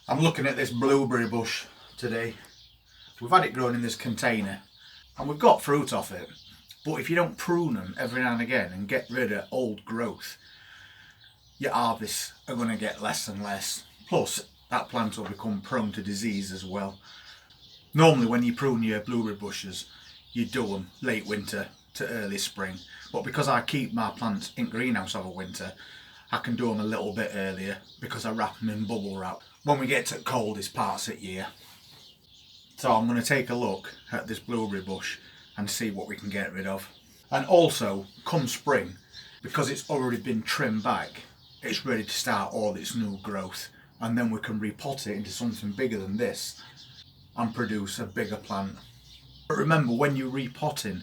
I'm looking at this blueberry bush today. We've had it growing in this container and we've got fruit off it, but if you don't prune them every now and again and get rid of old growth, your harvests are going to get less and less. Plus that plant will become prone to disease as well. Normally when you prune your blueberry bushes, you do them late winter to early spring, but because I keep my plants in greenhouse over winter, I can do them a little bit earlier because I wrap them in bubble wrap when we get to the coldest parts of the year. So I'm going to take a look at this blueberry bush and see what we can get rid of. And also, come spring, because it's already been trimmed back, it's ready to start all its new growth, and then we can repot it into something bigger than this and produce a bigger plant. But remember, when you're repotting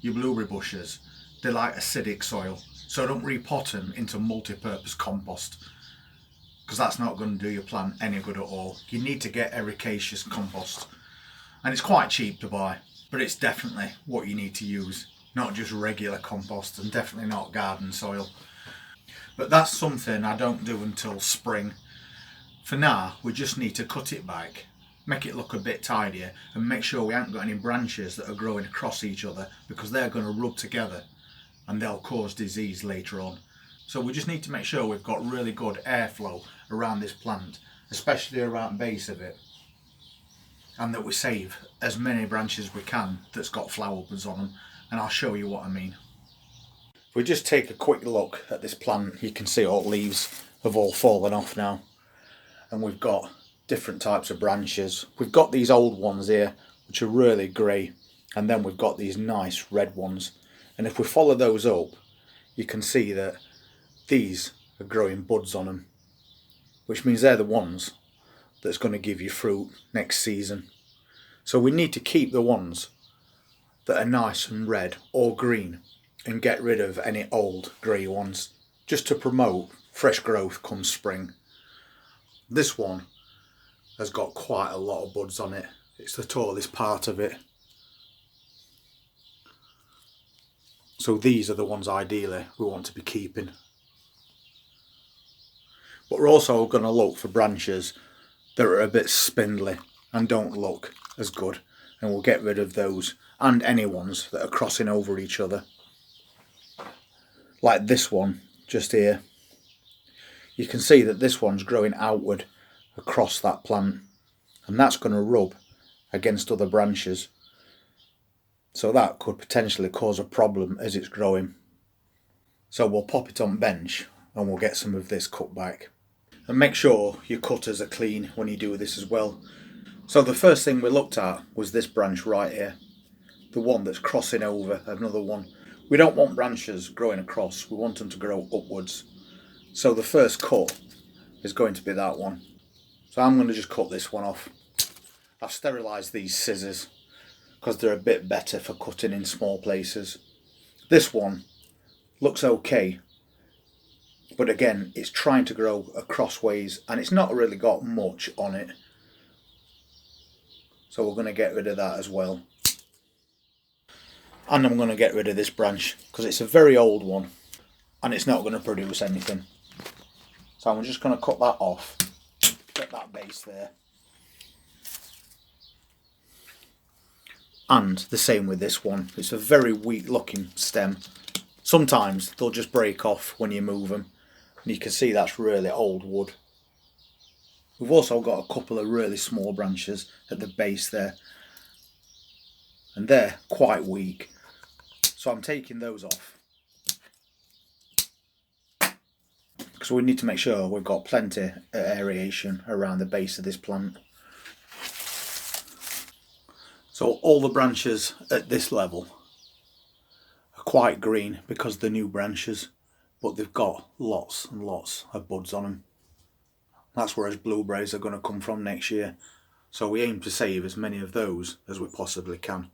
your blueberry bushes, they like acidic soil, so don't repot them into multi-purpose compost, because that's not going to do your plant any good at all. You need to get ericaceous compost, and it's quite cheap to buy, but it's definitely what you need to use, not just regular compost, and definitely not garden soil. But that's something I don't do until spring. For now, we just need to cut it back, make it look a bit tidier, and make sure we haven't got any branches that are growing across each other, because they're going to rub together and they'll cause disease later on. So we just need to make sure we've got really good airflow around this plant, especially around the base of it, and that we save as many branches as we can that's got flower buds on them, and I'll show you what I mean. If we just take a quick look at this plant, you can see all the leaves have all fallen off now, and we've got different types of branches. We've got these old ones here which are really grey, and then we've got these nice red ones, and if we follow those up, you can see that these are growing buds on them, which means they're the ones that's going to give you fruit next season. So we need to keep the ones that are nice and red or green and get rid of any old grey ones, just to promote fresh growth come spring. This one has got quite a lot of buds on it. It's the tallest part of it. So these are the ones ideally we want to be keeping. But we're also going to look for branches that are a bit spindly and don't look as good, and we'll get rid of those and any ones that are crossing over each other. Like this one just here. You can see that this one's growing outward across that plant, and that's going to rub against other branches. So that could potentially cause a problem as it's growing. So we'll pop it on bench and we'll get some of this cut back. And make sure your cutters are clean when you do this as well. So the first thing we looked at was this branch right here, the one that's crossing over another one. We don't want branches growing across, we want them to grow upwards. So the first cut is going to be that one. So I'm going to just cut this one off. I've sterilised these scissors because they're a bit better for cutting in small places. This one looks okay, but again, it's trying to grow across ways and it's not really got much on it. So we're going to get rid of that as well. And I'm going to get rid of this branch because it's a very old one and it's not going to produce anything. So I'm just going to cut that off, get that base there. And the same with this one. It's a very weak looking stem. Sometimes they'll just break off when you move them. And you can see that's really old wood. We've also got a couple of really small branches at the base there. And they're quite weak. So I'm taking those off. Because we need to make sure we've got plenty of aeration around the base of this plant. So all the branches at this level are quite green because they're new branches, but they've got lots and lots of buds on them. That's where his blueberries are going to come from next year. So we aim to save as many of those as we possibly can.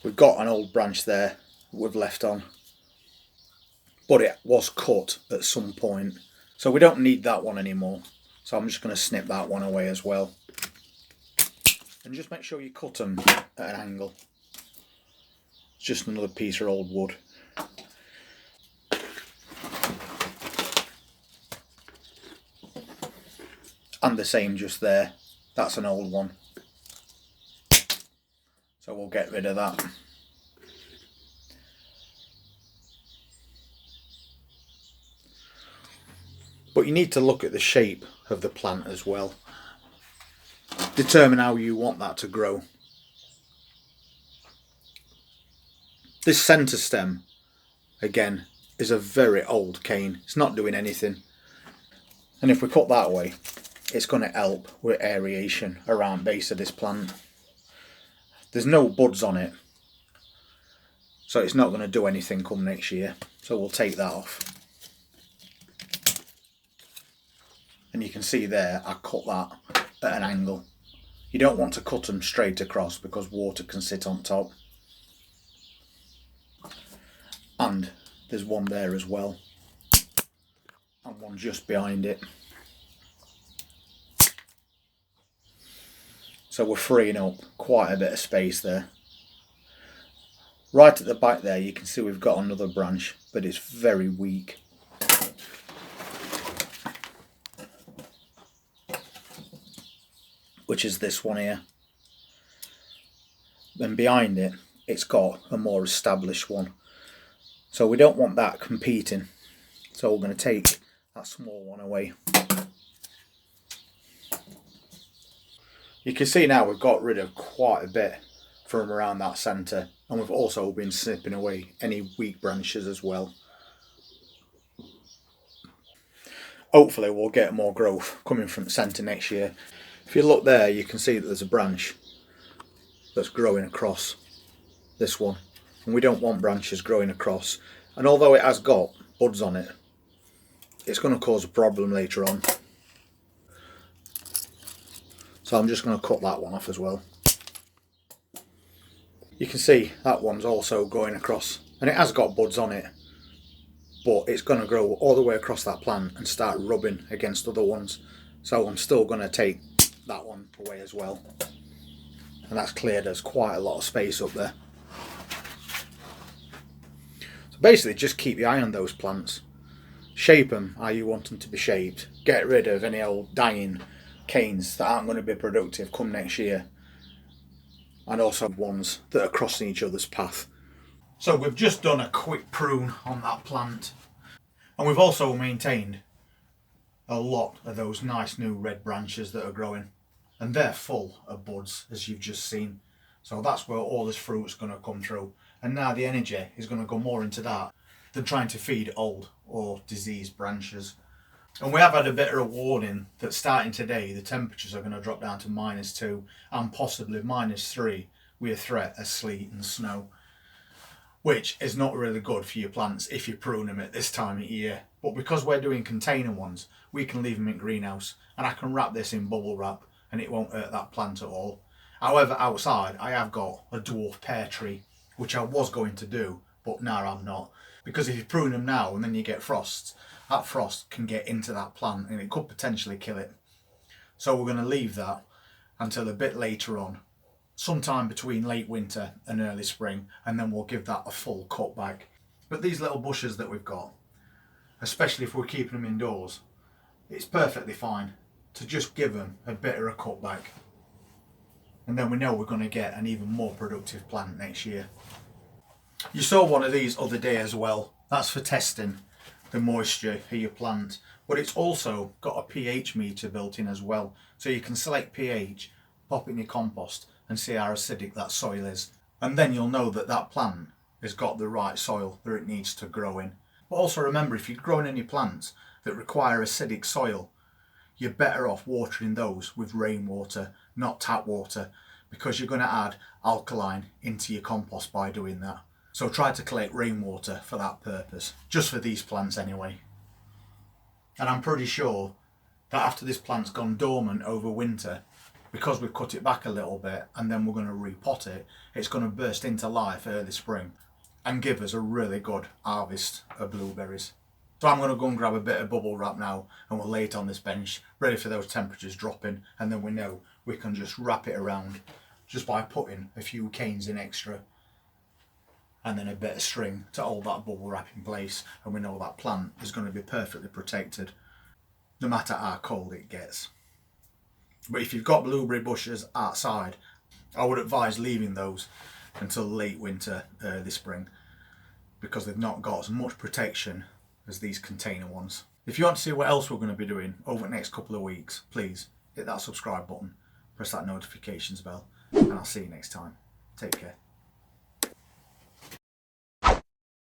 We've got an old branch there we've left on, but it was cut at some point. So we don't need that one anymore. So I'm just going to snip that one away as well. And just make sure you cut them at an angle. It's just another piece of old wood. And the same just there, that's an old one. So we'll get rid of that. But you need to look at the shape of the plant as well. Determine how you want that to grow. This centre stem, again, is a very old cane. It's not doing anything. And if we cut that away, it's going to help with aeration around base of this plant. There's no buds on it, so it's not going to do anything come next year. So we'll take that off. And you can see there, I cut that at an angle. You don't want to cut them straight across because water can sit on top. And there's one there as well, and one just behind it. So we're freeing up quite a bit of space there. Right at the back there you can see we've got another branch, but it's very weak. Which is this one here. Then behind it, it's got a more established one. So we don't want that competing. So we're going to take that small one away. You can see now we've got rid of quite a bit from around that centre, and we've also been snipping away any weak branches as well. Hopefully we'll get more growth coming from the centre next year. If you look there, you can see that there's a branch that's growing across this one, and we don't want branches growing across. And although it has got buds on it, it's going to cause a problem later on. So I'm just going to cut that one off as well. You can see that one's also going across, and it has got buds on it, but it's going to grow all the way across that plant and start rubbing against other ones. So I'm still going to take that one away as well. And that's cleared us quite a lot of space up there. So basically just keep your eye on those plants. Shape them how you want them to be shaped. Get rid of any old dying canes that aren't going to be productive come next year, and also ones that are crossing each other's path. So we've just done a quick prune on that plant, and we've also maintained a lot of those nice new red branches that are growing, and they're full of buds as you've just seen. So that's where all this fruit's going to come through, and now the energy is going to go more into that than trying to feed old or diseased branches. And we have had a bit of a warning that starting today the temperatures are going to drop down to -2 and possibly -3 with a threat of sleet and snow, which is not really good for your plants if you prune them at this time of year. But because we're doing container ones, we can leave them in greenhouse, and I can wrap this in bubble wrap and it won't hurt that plant at all. However, outside I have got a dwarf pear tree, which I was going to do, but now I'm not, because if you prune them now and then you get frosts, that frost can get into that plant and it could potentially kill it. So we're going to leave that until a bit later on, sometime between late winter and early spring, and then we'll give that a full cut back. But these little bushes that we've got, especially if we're keeping them indoors, it's perfectly fine to just give them a bit of a cut back, and then we know we're going to get an even more productive plant next year. You saw one of these other day as well. That's for testing the moisture of your plant, but it's also got a pH meter built in as well, so you can select pH, pop it in your compost and see how acidic that soil is, and then you'll know that that plant has got the right soil that it needs to grow in. But also remember, if you're growing any plants that require acidic soil, you're better off watering those with rainwater, not tap water, because you're going to add alkaline into your compost by doing that. So try to collect rainwater for that purpose, just for these plants anyway. And I'm pretty sure that after this plant's gone dormant over winter, because we've cut it back a little bit and then we're going to repot it, it's going to burst into life early spring and give us a really good harvest of blueberries. So I'm going to go and grab a bit of bubble wrap now, and we'll lay it on this bench, ready for those temperatures dropping, and then we know we can just wrap it around just by putting a few canes in extra, and then a bit of string to hold that bubble wrap in place, and we know that plant is going to be perfectly protected no matter how cold it gets. But if you've got blueberry bushes outside, I would advise leaving those until late winter, early spring, because they've not got as much protection as these container ones. If you want to see what else we're going to be doing over the next couple of weeks, please hit that subscribe button, press that notifications bell, and I'll see you next time. Take care.